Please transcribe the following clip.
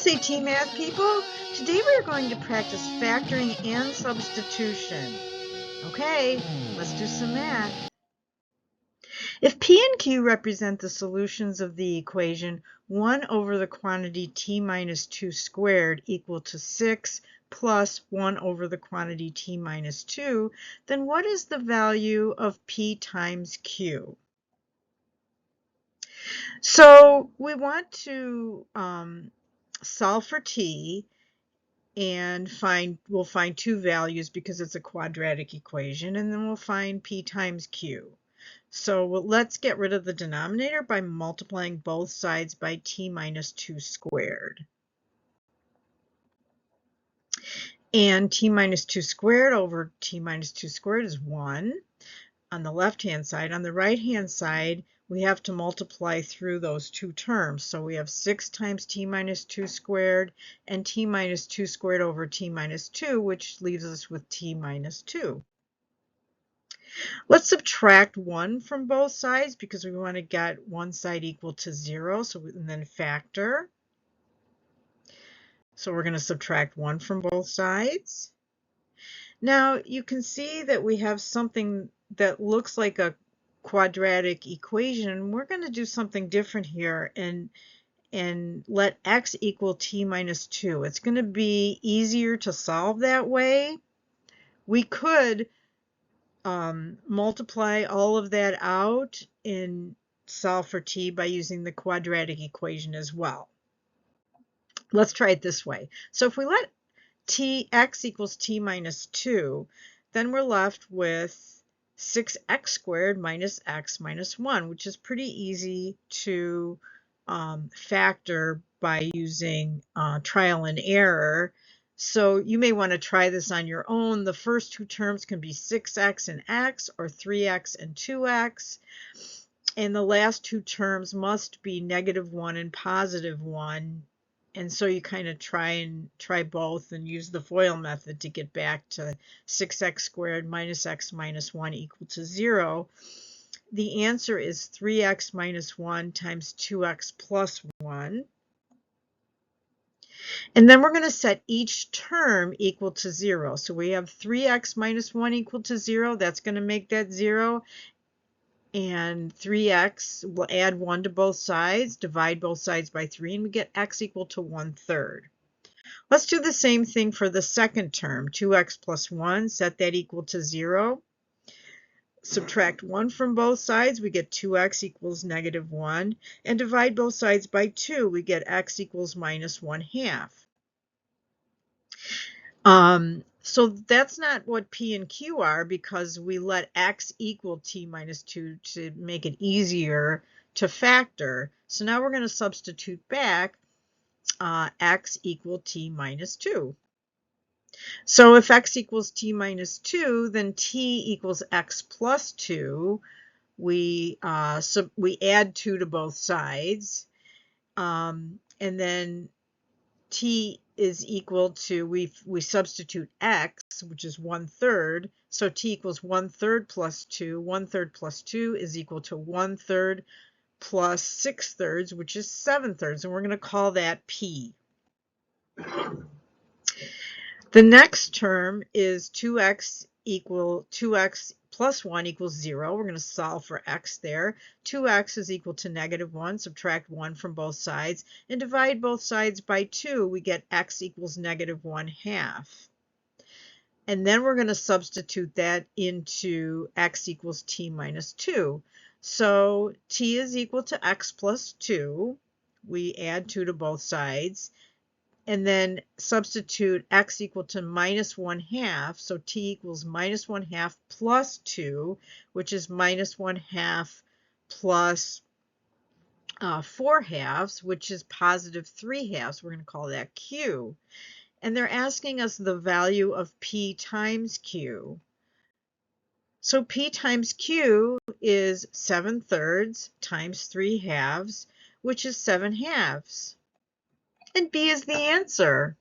SAT math people, today we're going to practice factoring and substitution. Okay, let's do some math. If P and Q represent the solutions of the equation 1 over the quantity t minus 2 squared equal to 6 plus 1 over the quantity t minus 2, then what is the value of P times Q? So we want to solve for t and we'll find two values because it's a quadratic equation, and then we'll find P times Q. So let's get rid of the denominator by multiplying both sides by t minus 2 squared. And t minus 2 squared over t minus 2 squared is 1 on the left-hand side. On the right-hand side, we have to multiply through those two terms. So we have 6 times t minus 2 squared and t minus 2 squared over t minus 2, which leaves us with t minus 2. Let's subtract 1 from both sides because we want to get one side equal to 0, and then factor. So we're going to subtract 1 from both sides. Now you can see that we have something that looks like a quadratic equation. We're going to do something different here and let x equal t minus 2. It's going to be easier to solve that way. We could multiply all of that out and solve for t by using the quadratic equation as well. Let's try it this way. So if we let x equals t minus 2, then we're left with 6x squared minus x minus 1, which is pretty easy to factor by using trial and error. So you may want to try this on your own. The first two terms can be 6x and x, or 3x and 2x. And the last two terms must be -1 and +1. And so you kind of try both and use the FOIL method to get back to 6x squared minus x minus 1 equal to 0. The answer is 3x minus 1 times 2x plus 1. And then we're going to set each term equal to 0. So we have 3x minus 1 equal to 0. That's going to make that 0. And 3x, we'll add 1 to both sides, divide both sides by 3, and we get x equal to 1/3. Let's do the same thing for the second term, 2x plus 1, set that equal to 0. Subtract 1 from both sides, we get 2x equals -1, and divide both sides by 2, we get x equals minus 1/2. So that's not what P and Q are because we let x equal t minus 2 to make it easier to factor. So now we're going to substitute back x equal t minus 2. So if x equals t minus 2, then t equals x plus 2. We add 2 to both sides, and then t is equal to, we substitute x, which is 1/3, so t equals 1/3 plus 2. 1/3 plus 2 is equal to 1/3 plus 6/3, which is 7/3, and we're going to call that p. The next term is 2x plus 1 equals 0. We're going to solve for x there. 2x is equal to -1. Subtract 1 from both sides and divide both sides by 2. We get x equals -1/2. And then we're going to substitute that into x equals t minus 2. So t is equal to x plus 2. We add 2 to both sides. And then substitute x equal to -1/2, so t equals -1/2 plus 2, which is -1/2 plus 4/2, which is +3/2. We're going to call that q. And they're asking us the value of p times q. So p times q is 7/3 times 3/2, which is 7/2. And B is the answer.